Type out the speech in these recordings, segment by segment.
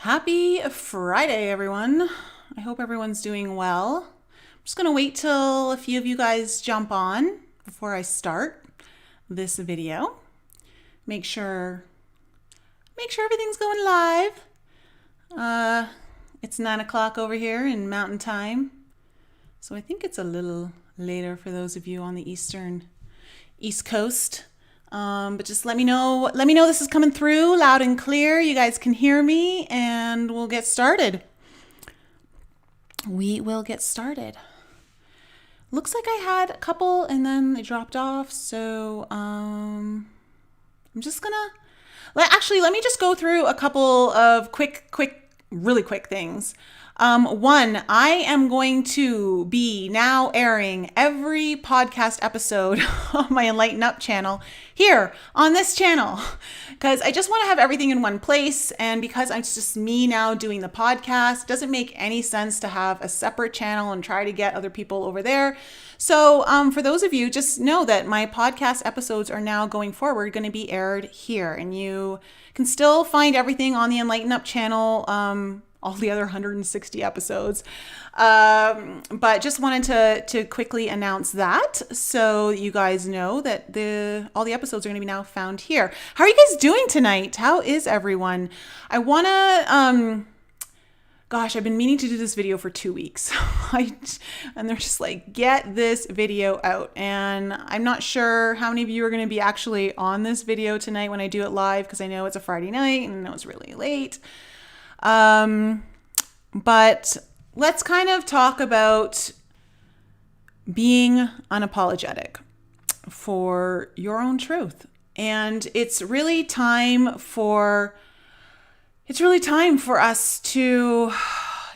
Happy Friday, everyone. I hope everyone's doing well. I'm just going to wait till a few of you guys jump on before I start this video. Make sure everything's going live. It's 9 o'clock over here in Mountain Time. So I think it's a little later for those of you on the East Coast. But just let me know this is coming through loud and clear. You guys can hear me, and we'll get started. We will get started. Looks like I had a couple and then they dropped off. So I'm just gonna let me just go through a couple of really quick things. One, I am going to be now airing every podcast episode on my Enlighten Up channel here on this channel, because I just want to have everything in one place. And because it's just me now doing the podcast, it doesn't make any sense to have a separate channel and try to get other people over there. So for those of you, just know that my podcast episodes are now going forward going to be aired here, and you can still find everything on the Enlighten Up channel, all the other 160 episodes. But just wanted to quickly announce that so you guys know that all the episodes are going to be now found here. How are you guys doing tonight? How is everyone? I want to, I've been meaning to do this video for 2 weeks. And they're just like, get this video out. And I'm not sure how many of you are going to be actually on this video tonight when I do it live, because I know it's a Friday night and I know it's really late. But let's kind of talk about being unapologetic for your own truth. And it's really time for us to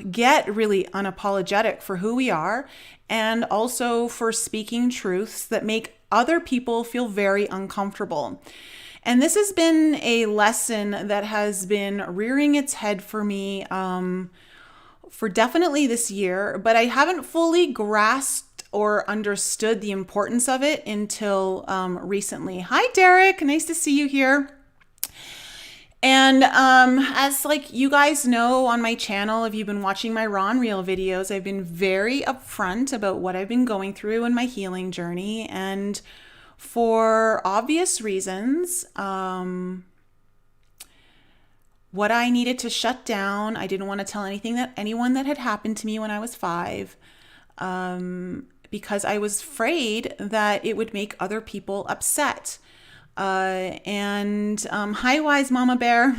get really unapologetic for who we are, and also for speaking truths that make other people feel very uncomfortable. And this has been a lesson that has been rearing its head for me for definitely this year, but I haven't fully grasped or understood the importance of it until recently. Hi, Derek. Nice to see you here. And as you guys know on my channel, if you've been watching my Raw and Real videos, I've been very upfront about what I've been going through in my healing journey. And for obvious reasons, what I needed to shut down, I didn't want to tell anyone that had happened to me when I was 5, because I was afraid that it would make other people upset. Hi, Wise Mama Bear.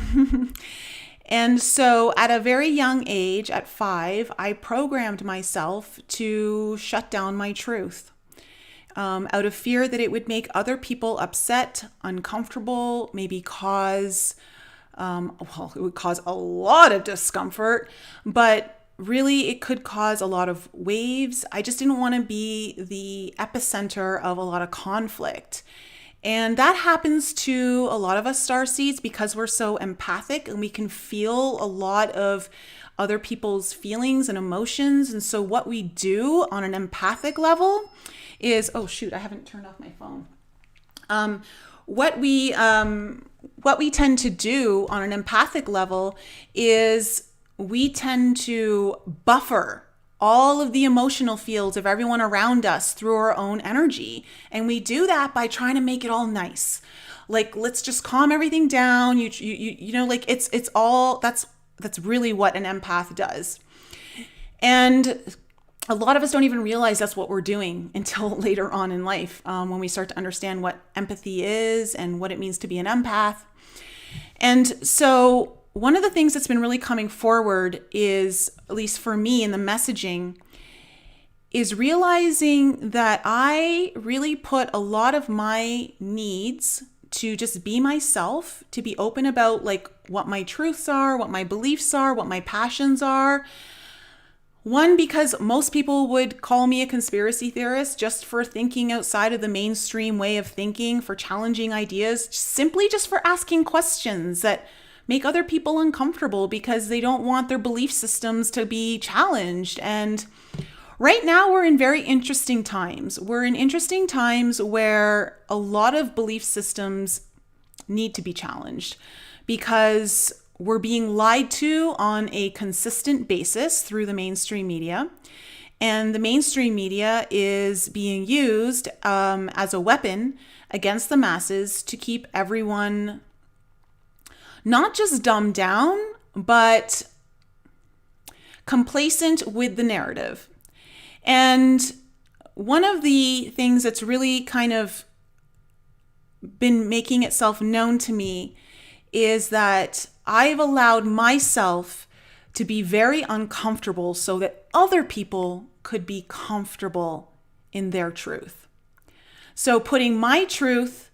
And so at a very young age, at 5, I programmed myself to shut down my truth. Out of fear that it would make other people upset, uncomfortable, maybe it would cause a lot of discomfort, but really it could cause a lot of waves. I just didn't want to be the epicenter of a lot of conflict. And that happens to a lot of us starseeds because we're so empathic and we can feel a lot of other people's feelings and emotions. And so what we do on an empathic level is, I haven't turned off my phone. What we tend to do on an empathic level is we tend to buffer all of the emotional fields of everyone around us through our own energy. And we do that by trying to make it all nice. Let's just calm everything down. It's all, that's really what an empath does. And a lot of us don't even realize that's what we're doing until later on in life, when we start to understand what empathy is and what it means to be an empath. And so one of the things that's been really coming forward is, at least for me in the messaging, is realizing that I really put a lot of my needs to just be myself, to be open about what my truths are, what my beliefs are, what my passions are. One, because most people would call me a conspiracy theorist just for thinking outside of the mainstream way of thinking, for challenging ideas, simply just for asking questions that make other people uncomfortable because they don't want their belief systems to be challenged. And right now we're in very interesting times. We're in interesting times where a lot of belief systems need to be challenged, because we're being lied to on a consistent basis through the mainstream media. And the mainstream media is being used as a weapon against the masses to keep everyone not just dumbed down, but complacent with the narrative. And one of the things that's really kind of been making itself known to me is that I've allowed myself to be very uncomfortable so that other people could be comfortable in their truth. So putting my truth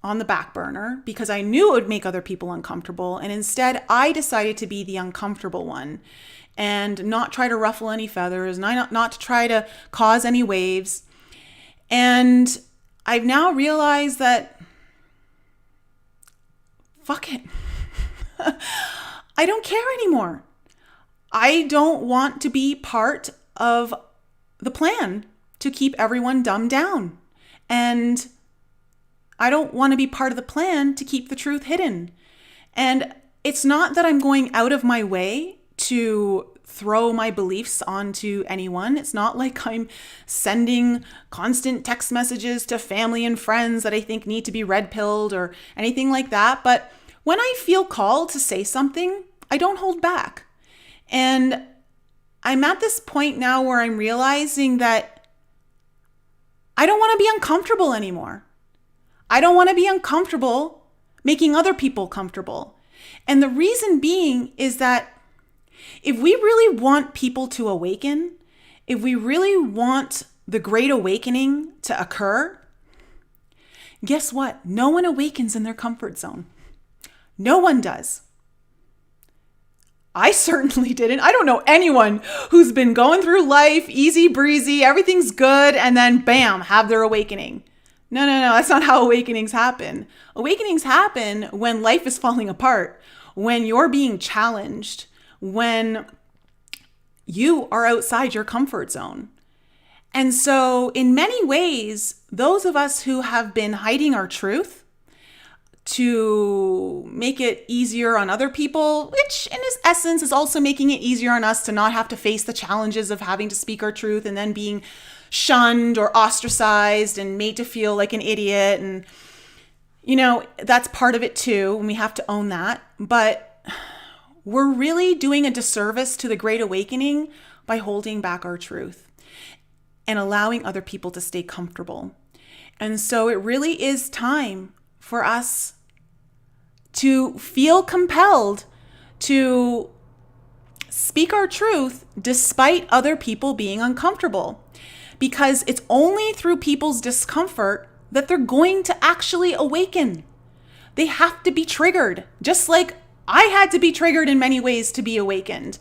on the back burner because I knew it would make other people uncomfortable. And instead, I decided to be the uncomfortable one and not try to ruffle any feathers, not to try to cause any waves. And I've now realized that, fuck it. I don't care anymore. I don't want to be part of the plan to keep everyone dumbed down. And I don't want to be part of the plan to keep the truth hidden. And it's not that I'm going out of my way to throw my beliefs onto anyone. It's not like I'm sending constant text messages to family and friends that I think need to be red-pilled or anything like that. But when I feel called to say something, I don't hold back. And I'm at this point now where I'm realizing that I don't want to be uncomfortable anymore. I don't want to be uncomfortable making other people comfortable. And the reason being is that if we really want people to awaken, if we really want the great awakening to occur, guess what? No one awakens in their comfort zone. No one does. I certainly didn't. I don't know anyone who's been going through life easy breezy, everything's good, and then bam, have their awakening. No, that's not how awakenings happen. Awakenings happen when life is falling apart, when you're being challenged, when you are outside your comfort zone. And so in many ways, those of us who have been hiding our truth to make it easier on other people, which in its essence is also making it easier on us to not have to face the challenges of having to speak our truth and then being shunned or ostracized and made to feel like an idiot. And, that's part of it too. And we have to own that. But we're really doing a disservice to the Great Awakening by holding back our truth and allowing other people to stay comfortable. And so it really is time for us to feel compelled to speak our truth despite other people being uncomfortable. Because it's only through people's discomfort that they're going to actually awaken. They have to be triggered, just like I had to be triggered in many ways to be awakened.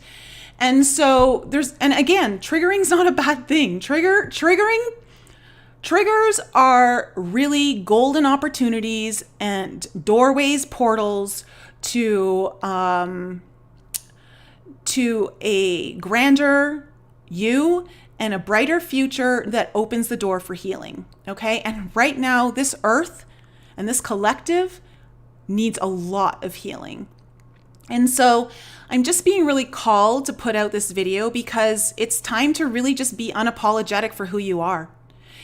And so and again, triggering's not a bad thing. Triggers are really golden opportunities and doorways, portals to a grander you and a brighter future that opens the door for healing. Okay. And right now, this earth and this collective needs a lot of healing. And so I'm just being really called to put out this video because it's time to really just be unapologetic for who you are.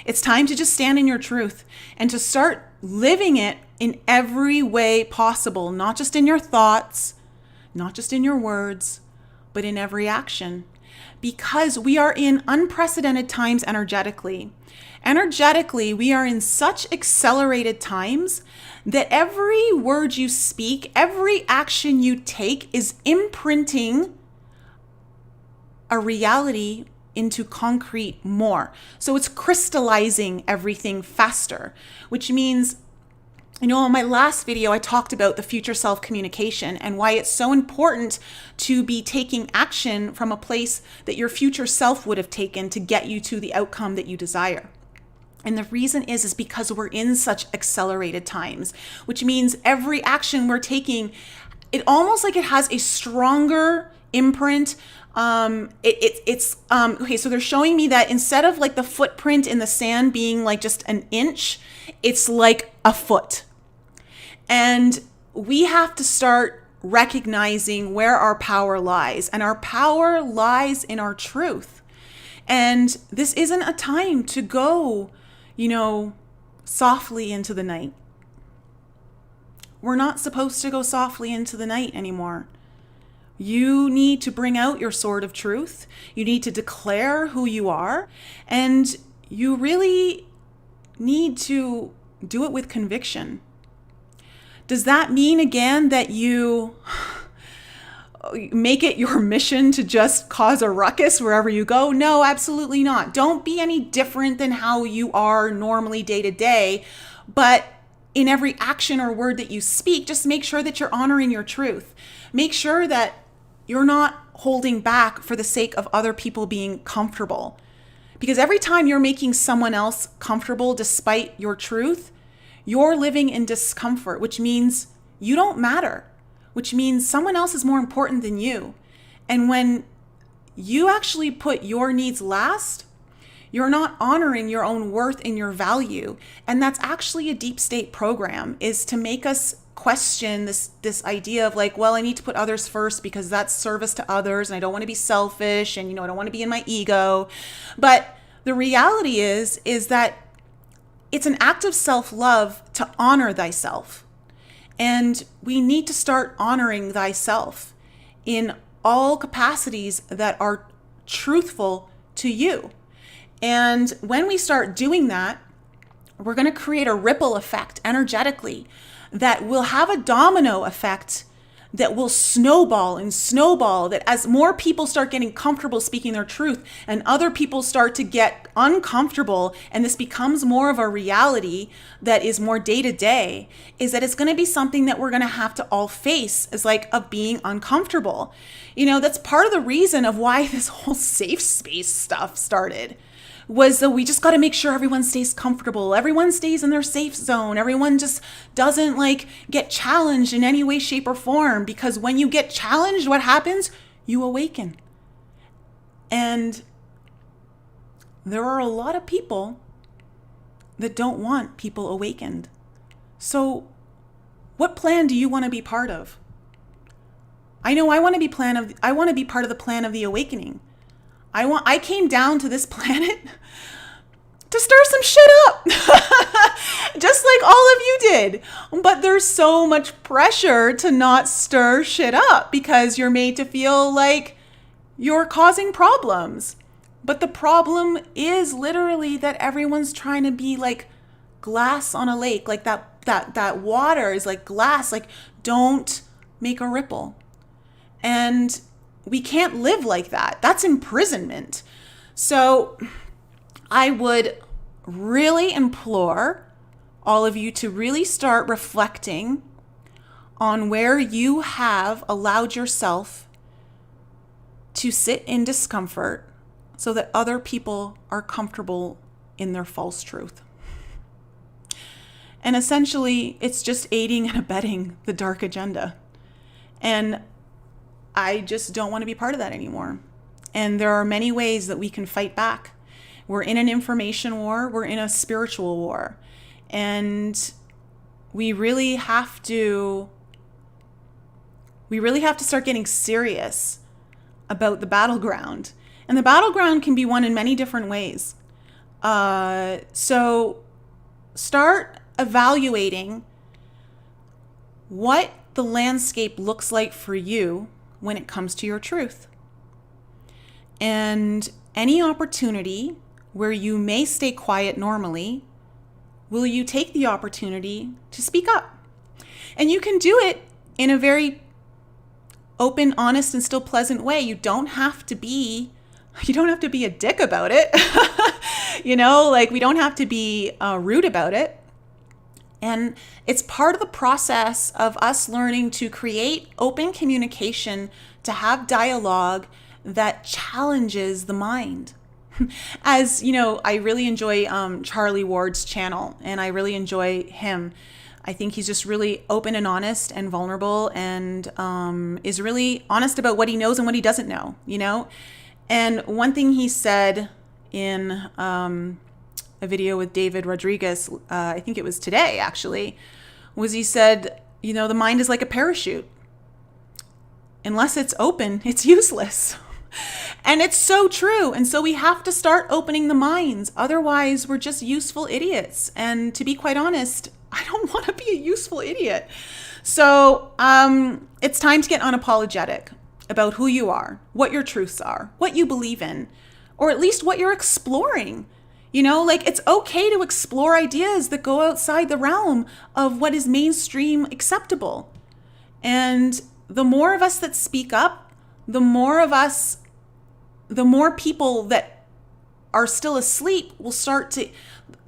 It's time to just stand in your truth and to start living it in every way possible, not just in your thoughts, not just in your words, but in every action. Because we are in unprecedented times energetically. Energetically, we are in such accelerated times that every word you speak, every action you take is imprinting a reality into concrete more. So it's crystallizing everything faster, which means, in my last video, I talked about the future self communication and why it's so important to be taking action from a place that your future self would have taken to get you to the outcome that you desire. And the reason is because we're in such accelerated times, which means every action we're taking, it almost like it has a stronger imprint. Okay, so they're showing me that instead of like the footprint in the sand being like just an inch, it's like a foot. And we have to start recognizing where our power lies. And our power lies in our truth. And this isn't a time to go, softly into the night. We're not supposed to go softly into the night anymore. You need to bring out your sword of truth. You need to declare who you are. And you really need to do it with conviction. Does that mean, again, that you make it your mission to just cause a ruckus wherever you go? No, absolutely not. Don't be any different than how you are normally day to day. But in every action or word that you speak, just make sure that you're honoring your truth. Make sure that you're not holding back for the sake of other people being comfortable. Because every time you're making someone else comfortable despite your truth, you're living in discomfort, which means you don't matter, which means someone else is more important than you. And when you actually put your needs last, you're not honoring your own worth and your value. And that's actually a deep state program, is to make us question this idea of like, well, I need to put others first because that's service to others, and I don't want to be selfish, and I don't want to be in my ego. But the reality is that it's an act of self-love to honor thyself. And we need to start honoring thyself in all capacities that are truthful to you. And when we start doing that, we're going to create a ripple effect energetically that will have a domino effect that will snowball and snowball, that as more people start getting comfortable speaking their truth and other people start to get uncomfortable, and this becomes more of a reality that is more day to day, is that it's going to be something that we're going to have to all face as like of being uncomfortable. That's part of the reason of why this whole safe space stuff started. Was that we just got to make sure everyone stays comfortable. Everyone stays in their safe zone. Everyone just doesn't get challenged in any way, shape, or form. Because when you get challenged, what happens? You awaken. And there are a lot of people that don't want people awakened. So what plan do you want to be part of? I know I want to be part of the plan of the awakening. I came down to this planet to stir some shit up, just like all of you did. But there's so much pressure to not stir shit up because you're made to feel like you're causing problems. But the problem is literally that everyone's trying to be like glass on a lake, like that water is like glass, like don't make a ripple. And we can't live like that. That's imprisonment. So I would really implore all of you to really start reflecting on where you have allowed yourself to sit in discomfort so that other people are comfortable in their false truth. And essentially, it's just aiding and abetting the dark agenda. And I just don't want to be part of that anymore. And there are many ways that we can fight back. We're in an information war. We're in a spiritual war. And we really have to start getting serious about the battleground. And the battleground can be won in many different ways. So start evaluating what the landscape looks like for you when it comes to your truth. And any opportunity where you may stay quiet normally, will you take the opportunity to speak up? And you can do it in a very open, honest, and still pleasant way. You don't have to be a dick about it. We don't have to be rude about it. And it's part of the process of us learning to create open communication, to have dialogue that challenges the mind. As you know, I really enjoy Charlie Ward's channel, and I really enjoy him. I think he's just really open and honest and vulnerable, and is really honest about what he knows and what he doesn't know, And one thing he said in a video with David Rodriguez, I think it was today actually, was he said, the mind is like a parachute. unless it's open, it's useless. And it's so true. And so we have to start opening the minds. Otherwise, we're just useful idiots. And to be quite honest, I don't want to be a useful idiot. So it's time to get unapologetic about who you are, what your truths are, what you believe in, or at least what you're exploring. You know, like it's okay to explore ideas that go outside the realm of what is mainstream acceptable. And the more of us that speak up, the more people that are still asleep will start to,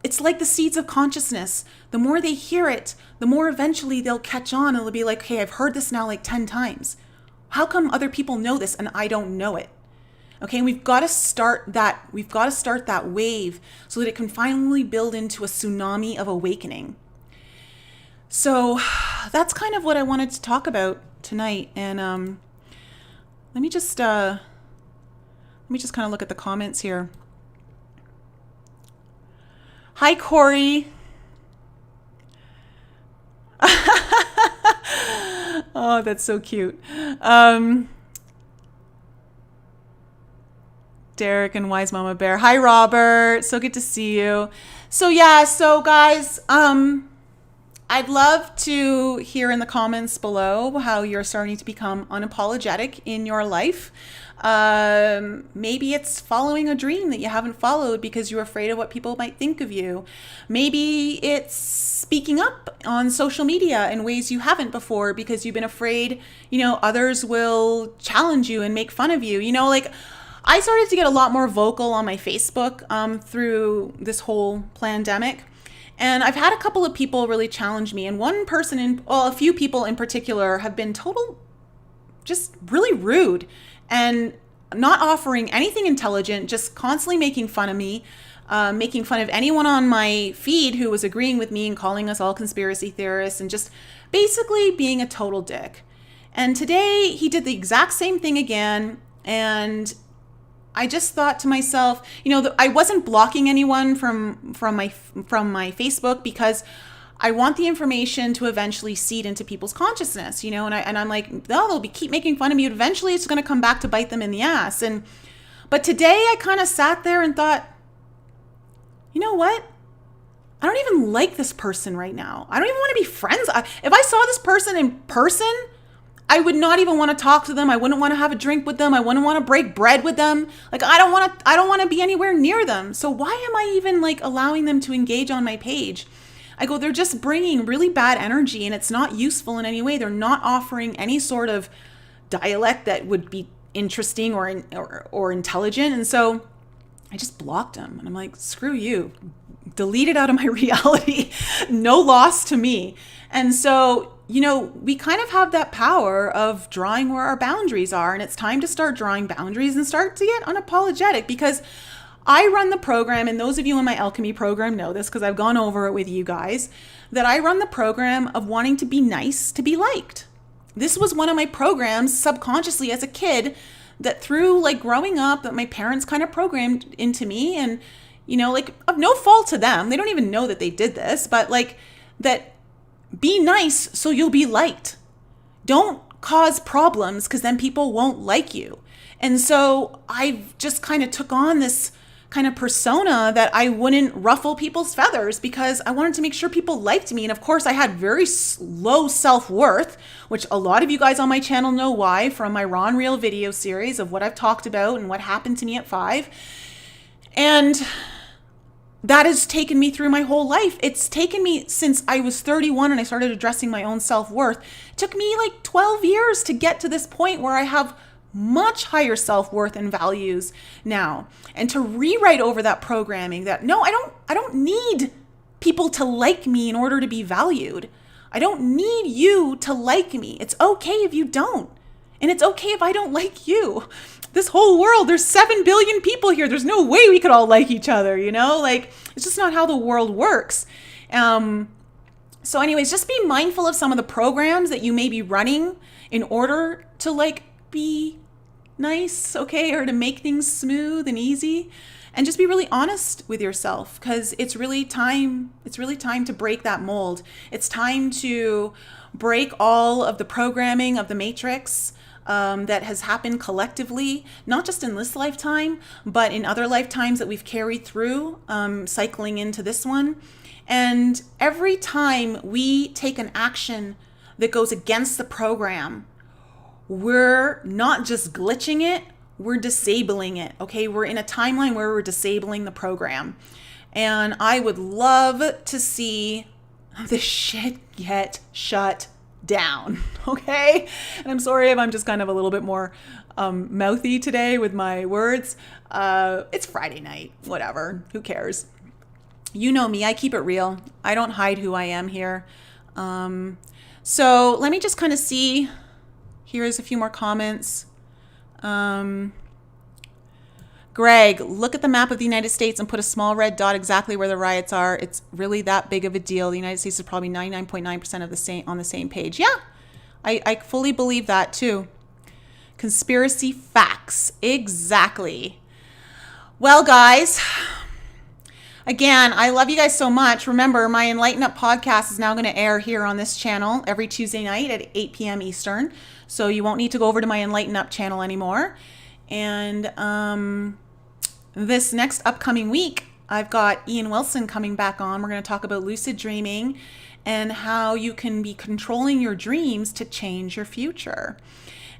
it's like the seeds of consciousness. The more they hear it, the more eventually they'll catch on and they'll be like, hey, I've heard this now like 10 times. How come other people know this and I don't know it? Okay, we've got to start that. We've got to start that wave so that it can finally build into a tsunami of awakening. So that's kind of what I wanted to talk about tonight. And let me just kind of look at the comments here. Hi, Corey. Oh, that's so cute. Derek and Wise Mama Bear. Hi, Robert. So good to see you. So guys, I'd love to hear in the comments below how you're starting to become unapologetic in your life. Maybe it's following a dream that you haven't followed because you're afraid of what people might think of you. Maybe it's speaking up on social media in ways you haven't before because you've been afraid, others will challenge you and make fun of you. Like I started to get a lot more vocal on my Facebook through this whole pandemic. And I've had a couple of people really challenge me. And a few people in particular have been just really rude and not offering anything intelligent, just constantly making fun of me, making fun of anyone on my feed who was agreeing with me and calling us all conspiracy theorists and just basically being a total dick. And today he did the exact same thing again. And I just thought to myself, I wasn't blocking anyone from my Facebook because I want the information to eventually seed into people's consciousness, and I'm like, they'll keep making fun of me. Eventually it's going to come back to bite them in the ass. But today I kind of sat there and thought, you know what? I don't even like this person right now. I don't even want to be friends. If I saw this person in person, I would not even want to talk to them. I wouldn't want to have a drink with them. I wouldn't want to break bread with them. Like, I don't want to be anywhere near them. So why am I even allowing them to engage on my page? I go, they're just bringing really bad energy and it's not useful in any way. They're not offering any sort of dialect that would be interesting or intelligent. And so I just blocked them and I'm like, screw you. Delete it out of my reality. No loss to me. And so, we kind of have that power of drawing where our boundaries are. And it's time to start drawing boundaries and start to get unapologetic because I run the program. And those of you in my alchemy program know this because I've gone over it with you guys, that I run the program of wanting to be nice, to be liked. This was one of my programs subconsciously as a kid that through growing up that my parents kind of programmed into me. And, of no fault to them. They don't even know that they did this, but that be nice so you'll be liked. Don't cause problems because then people won't like you. And so I just kind of took on this kind of persona that I wouldn't ruffle people's feathers because I wanted to make sure people liked me. And of course I had very low self-worth, which a lot of you guys on my channel know why from my Raw and Real video series of what I've talked about and what happened to me at 5. And that has taken me through my whole life. It's taken me since I was 31 and I started addressing my own self-worth. It took me 12 years to get to this point where I have much higher self-worth and values now. And to rewrite over that programming that, no, I don't need people to like me in order to be valued. I don't need you to like me. It's okay if you don't. And it's okay if I don't like you. This whole world, there's 7 billion people here. There's no way we could all like each other, it's just not how the world works. So anyways, just be mindful of some of the programs that you may be running in order to be nice, okay, or to make things smooth and easy. And just be really honest with yourself because it's really time to break that mold. It's time to break all of the programming of the matrix that has happened collectively, not just in this lifetime, but in other lifetimes that we've carried through, cycling into this one. And every time we take an action that goes against the program, we're not just glitching it, we're disabling it. Okay, we're in a timeline where we're disabling the program. And I would love to see this shit get shut down. Okay, and I'm sorry if I'm just kind of a little bit more mouthy today with my words. It's Friday night, whatever, who cares? You know me, I keep it real. I don't hide who I am here. So let me just kind of see. Here's a few more comments. Greg, look at the map of the United States and put a small red dot exactly where the riots are. It's really that big of a deal. The United States is probably 99.9% of the same on the same page. Yeah, I fully believe that too. Conspiracy facts. Exactly. Well, guys, again, I love you guys so much. Remember, my Enlighten Up podcast is now going to air here on this channel every Tuesday night at 8 p.m. Eastern. So you won't need to go over to my Enlighten Up channel anymore. And this next upcoming week, I've got Ian Wilson coming back on. We're going to talk about lucid dreaming and how you can be controlling your dreams to change your future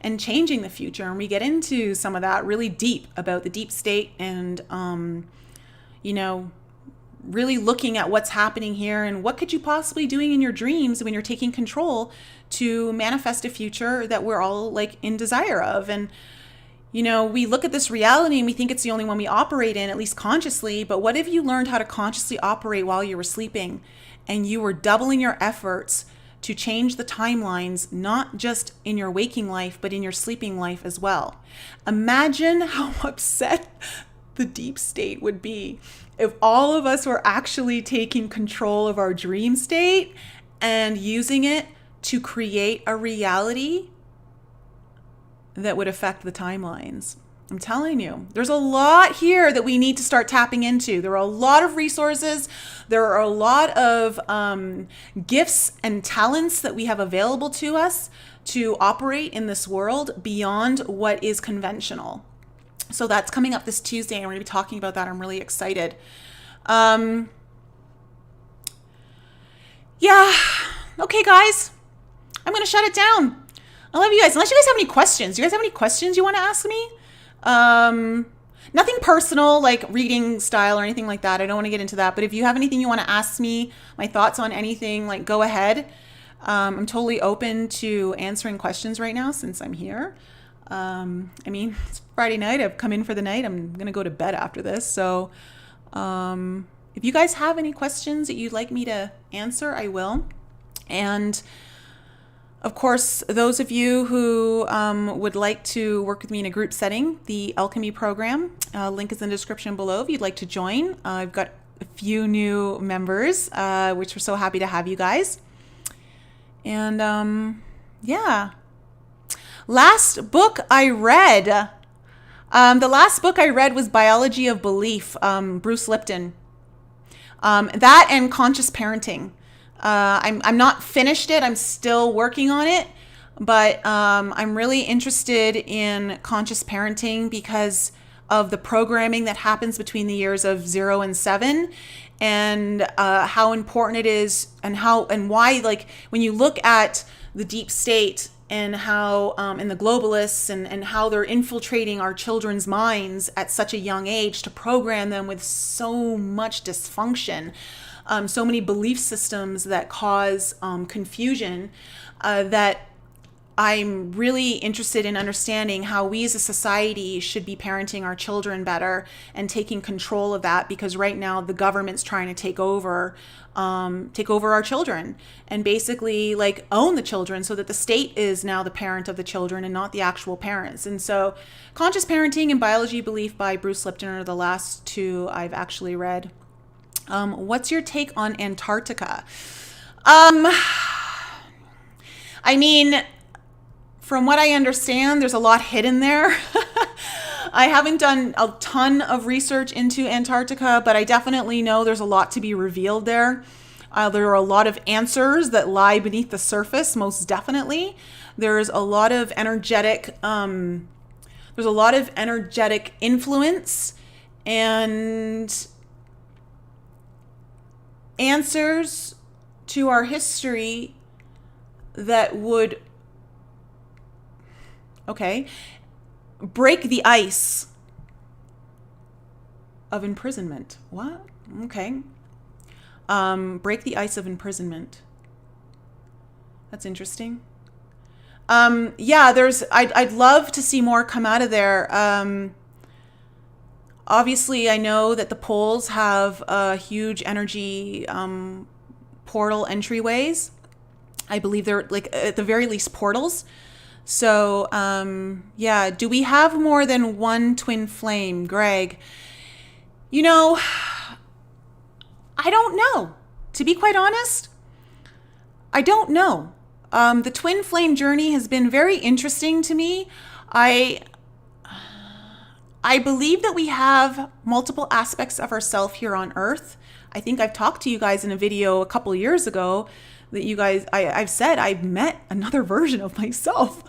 and changing the future. And we get into some of that really deep about the deep state and, really looking at what's happening here and what could you possibly doing in your dreams when you're taking control to manifest a future that we're all like in desire of. And we look at this reality and we think it's the only one we operate in, at least consciously. But what if you learned how to consciously operate while you were sleeping and you were doubling your efforts to change the timelines, not just in your waking life, but in your sleeping life as well? Imagine how upset the deep state would be if all of us were actually taking control of our dream state and using it to create a reality that would affect the timelines. I'm telling you, there's a lot here that we need to start tapping into. There are a lot of resources. There are a lot of gifts and talents that we have available to us to operate in this world beyond what is conventional. So that's coming up this Tuesday, and we're going to be talking about that. I'm really excited. Yeah. Okay, guys. I'm going to shut it down. I love you guys. Unless you guys have any questions. Do you guys have any questions you want to ask me? Nothing personal, like reading style or anything like that. I don't want to get into that. But if you have anything you want to ask me, my thoughts on anything, like go ahead. I'm totally open to answering questions right now since I'm here. It's Friday night. I've come in for the night. I'm going to go to bed after this. So if you guys have any questions that you'd like me to answer, I will. And of course, those of you who would like to work with me in a group setting, the Alchemy program, link is in the description below if you'd like to join. I've got a few new members, which we're so happy to have you guys. And yeah. Last book I read. The last book I read was Biology of Belief, Bruce Lipton. That and Conscious Parenting. I'm not finished it. I'm still working on it, but I'm really interested in conscious parenting because of the programming that happens between the years of 0 and 7, and how important it is, and why, like when you look at the deep state and how and the globalists and how they're infiltrating our children's minds at such a young age to program them with so much dysfunction. So many belief systems that cause confusion, that I'm really interested in understanding how we as a society should be parenting our children better and taking control of that, because right now the government's trying to take over our children and basically like own the children so that the state is now the parent of the children and not the actual parents. And so Conscious Parenting and Biology of Belief by Bruce Lipton are the last two I've actually read. What's your take on Antarctica? From what I understand, there's a lot hidden there. I haven't done a ton of research into Antarctica, but I definitely know there's a lot to be revealed there. There are a lot of answers that lie beneath the surface, most definitely. There's a lot of energetic influence and answers to our history that would, break the ice of imprisonment. What? Okay. Break the ice of imprisonment. That's interesting. I'd love to see more come out of there. Obviously, I know that the poles have huge energy portal entryways. I believe they're like at the very least portals. So, do we have more than one twin flame, Greg? You know, I don't know. To be quite honest, I don't know. The twin flame journey has been very interesting to me. I believe that we have multiple aspects of ourselves here on Earth. I think I've talked to you guys in a video a couple of years ago that you guys, I've said I've met another version of myself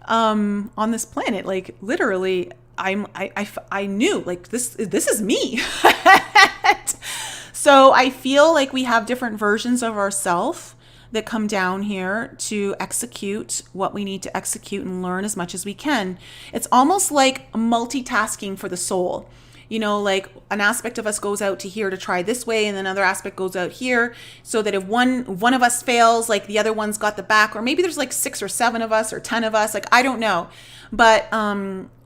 on this planet. Like literally, I knew like this is me. So I feel like we have different versions of ourselves that come down here to execute what we need to execute and learn as much as we can. It's almost like multitasking for the soul. You know, like an aspect of us goes out to here to try this way, and another aspect goes out here, so that if one of us fails, like the other one's got the back, or maybe there's like 6 or 7 of us or 10 of us, like I don't know. But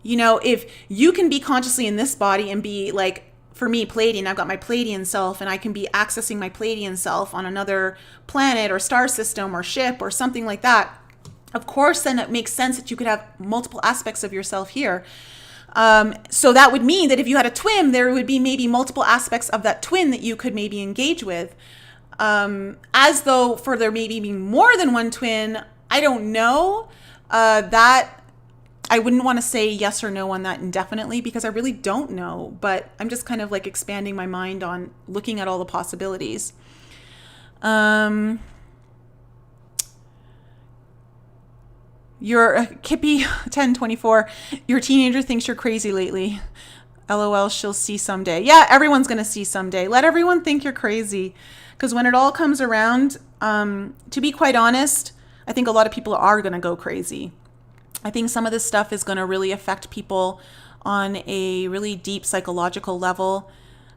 you know, if you can be consciously in this body and be like, for me, Pleiadian, I've got my Pleiadian self, and I can be accessing my Pleiadian self on another planet or star system or ship or something like that. Of course, then it makes sense that you could have multiple aspects of yourself here. So that would mean that if you had a twin, there would be maybe multiple aspects of that twin that you could maybe engage with. As though for there maybe being more than one twin, I don't know. That I wouldn't want to say yes or no on that indefinitely because I really don't know. But I'm just kind of like expanding my mind on looking at all the possibilities. Your Kippy 1024, your teenager thinks you're crazy lately. LOL, she'll see someday. Yeah, everyone's going to see someday. Let everyone think you're crazy. Because when it all comes around, to be quite honest, I think a lot of people are going to go crazy. I think some of this stuff is going to really affect people on a really deep psychological level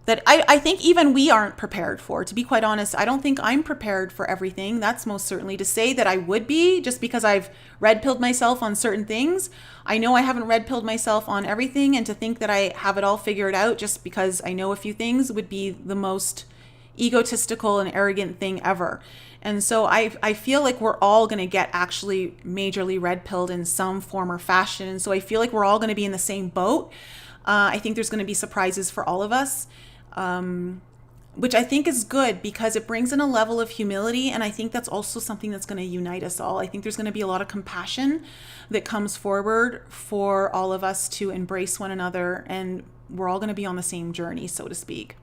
that I think even we aren't prepared for. To be quite honest, I don't think I'm prepared for everything. That's most certainly to say that I would be just because I've red-pilled myself on certain things. I know I haven't red-pilled myself on everything, and to think that I have it all figured out just because I know a few things would be the most egotistical and arrogant thing ever. And so I feel like we're all going to get actually majorly red-pilled in some form or fashion. And so I feel like we're all going to be in the same boat. I think there's going to be surprises for all of us. Which I think is good because it brings in a level of humility. And I think that's also something that's going to unite us all. I think there's going to be a lot of compassion that comes forward for all of us to embrace one another. And we're all going to be on the same journey, so to speak.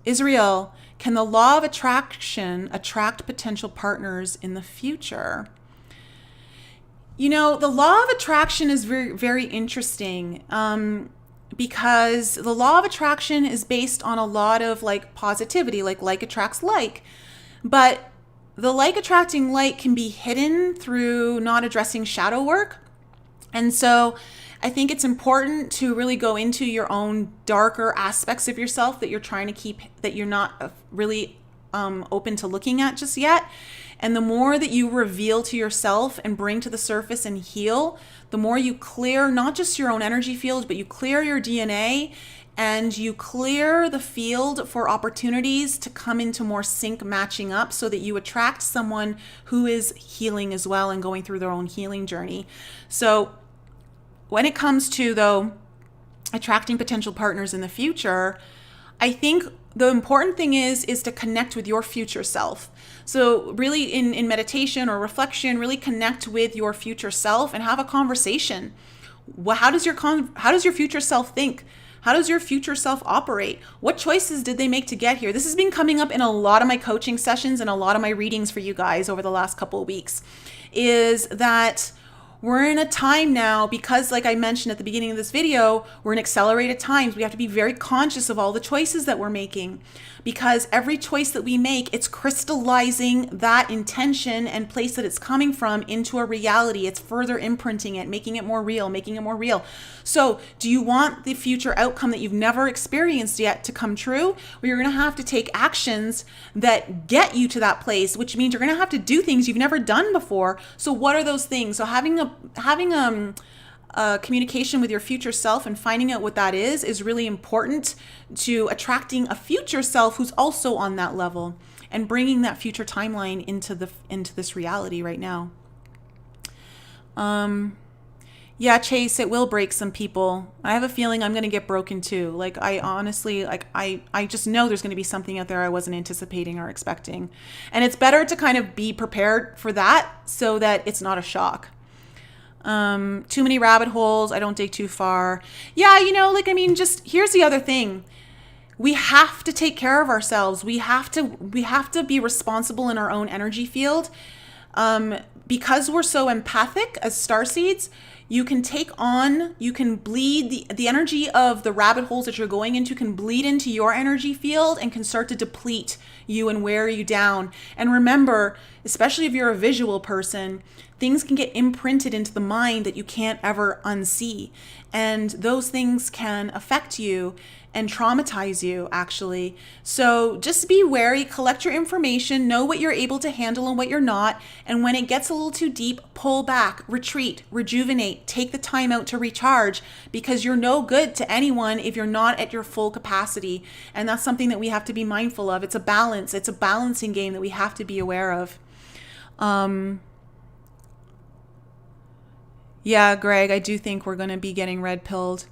Israel, can the law of attraction attract potential partners in the future? You know, the law of attraction is very, very interesting. Because the law of attraction is based on a lot of like positivity, like attracts like. But the like attracting like can be hidden through not addressing shadow work. And so I think it's important to really go into your own darker aspects of yourself that you're trying to keep, that you're not really open to looking at just yet. And the more that you reveal to yourself and bring to the surface and heal, the more you clear not just your own energy field, but you clear your DNA and you clear the field for opportunities to come into more sync matching up so that you attract someone who is healing as well and going through their own healing journey. So when it comes to, though, attracting potential partners in the future, I think the important thing is to connect with your future self. So really in meditation or reflection, really connect with your future self and have a conversation. How does your future self think? How does your future self operate? What choices did they make to get here? This has been coming up in a lot of my coaching sessions and a lot of my readings for you guys over the last couple of weeks, is that we're in a time now, because like I mentioned at the beginning of this video, we're in accelerated times. We have to be very conscious of all the choices that we're making, because every choice that we make, it's crystallizing that intention and place that it's coming from into a reality. It's further imprinting it, making it more real, making it more real. So do you want the future outcome that you've never experienced yet to come true? Well, you're going to have to take actions that get you to that place, which means you're going to have to do things you've never done before. So what are those things? So having communication with your future self and finding out what that is really important to attracting a future self who's also on that level and bringing that future timeline into this reality right now. Yeah, Chase, it will break some people. I have a feeling I'm going to get broken too. Like, I honestly, like, I just know there's going to be something out there I wasn't anticipating or expecting. And it's better to kind of be prepared for that so that it's not a shock. Too many rabbit holes. I don't dig too far. Yeah, just here's the other thing. We have to take care of ourselves. We have to be responsible in our own energy field. Because we're so empathic as starseeds, you can bleed the energy of the rabbit holes that you're going into can bleed into your energy field and can start to deplete you and wear you down. And remember, especially if you're a visual person, things can get imprinted into the mind that you can't ever unsee. And those things can affect you and traumatize you, actually. So just be wary, collect your information, know what you're able to handle and what you're not. And when it gets a little too deep, pull back, retreat, rejuvenate, take the time out to recharge, because you're no good to anyone if you're not at your full capacity. And that's something that we have to be mindful of. It's a balance. It's a balancing game that we have to be aware of. Yeah, Greg, I do think we're going to be getting red-pilled.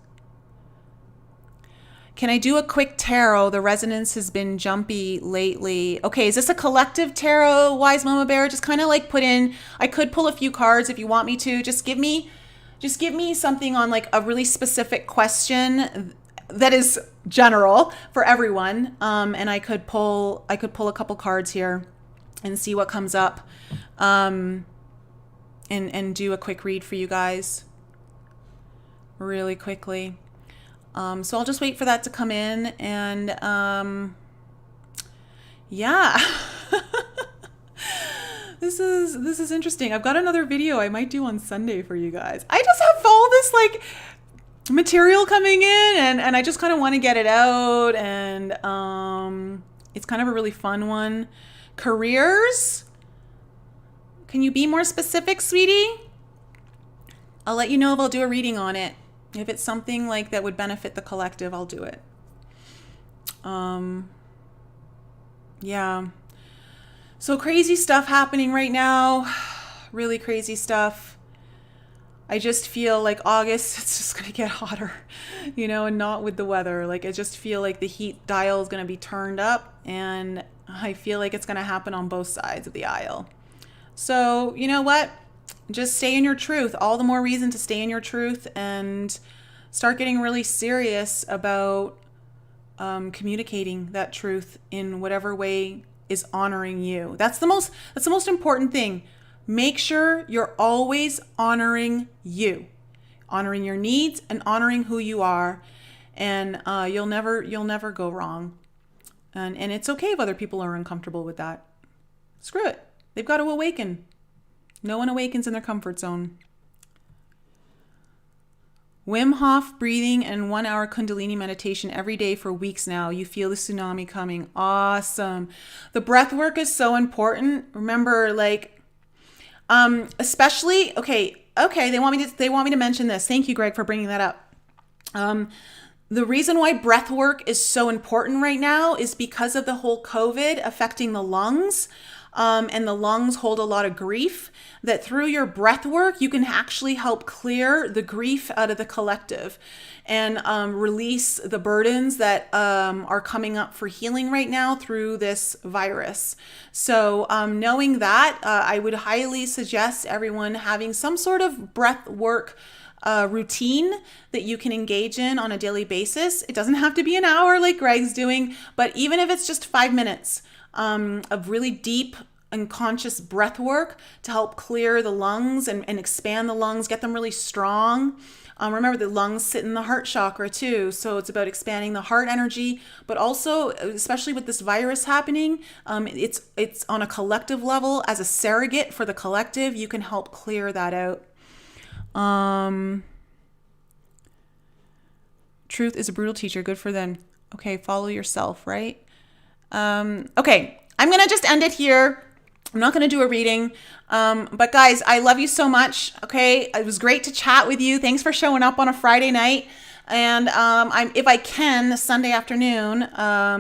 Can I do a quick tarot? The resonance has been jumpy lately. Okay, is this a collective tarot, Wise Mama Bear? Just kind of like I could pull a few cards if you want me to. Just give me something on like a really specific question that is general for everyone. And I could pull a couple cards here and see what comes up. And do a quick read for you guys really quickly. So I'll just wait for that to come in, and yeah. This is interesting. I've got another video I might do on Sunday for you guys. I just have all this like material coming in, and I just kind of want to get it out, and it's kind of a really fun one. Careers? Can you be more specific, sweetie? I'll let you know if I'll do a reading on it. If it's something like that would benefit the collective, I'll do it. Yeah. So crazy stuff happening right now. Really crazy stuff. I just feel like August, it's just going to get hotter, and not with the weather. Like, I just feel like the heat dial is going to be turned up, and I feel like it's going to happen on both sides of the aisle. So, you know what? Just stay in your truth. All the more reason to stay in your truth and start getting really serious about communicating that truth in whatever way is honoring you. That's the most important thing. Make sure you're always honoring you, honoring your needs and honoring who you are. And you'll never go wrong. And it's okay if other people are uncomfortable with that. Screw it. They've got to awaken. No one awakens in their comfort zone. Wim Hof breathing and 1 hour Kundalini meditation every day for weeks now. You feel the tsunami coming. Awesome. The breath work is so important. Remember, especially, okay. They want me to mention this. Thank you, Greg, for bringing that up. The reason why breath work is so important right now is because of the whole COVID affecting the lungs. and the lungs hold a lot of grief, that through your breath work, you can actually help clear the grief out of the collective and release the burdens that are coming up for healing right now through this virus. So knowing that, I would highly suggest everyone having some sort of breath work routine that you can engage in on a daily basis. It doesn't have to be an hour like Greg's doing, but even if it's just 5 minutes of really deep and conscious breath work to help clear the lungs and expand the lungs, get them really strong. Remember, the lungs sit in the heart chakra too, so it's about expanding the heart energy, but also, especially with this virus happening, it's on a collective level. As a surrogate for the collective, you can help clear that out. Truth is a brutal teacher. Good for them. Okay, follow yourself, right? Okay, I'm gonna just end it here. I'm not going to do a reading, but guys, I love you so much. Okay, it was great to chat with you. Thanks for showing up on a Friday night. And if I can, Sunday afternoon,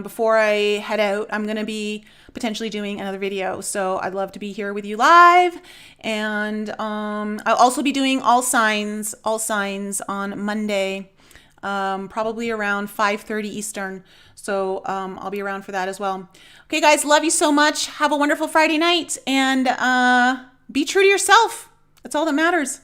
before I head out, I'm going to be potentially doing another video. So I'd love to be here with you live. And I'll also be doing all signs on Monday, probably around 5:30 Eastern. So I'll be around for that as well. Okay, guys, love you so much. Have a wonderful Friday night, and be true to yourself. That's all that matters.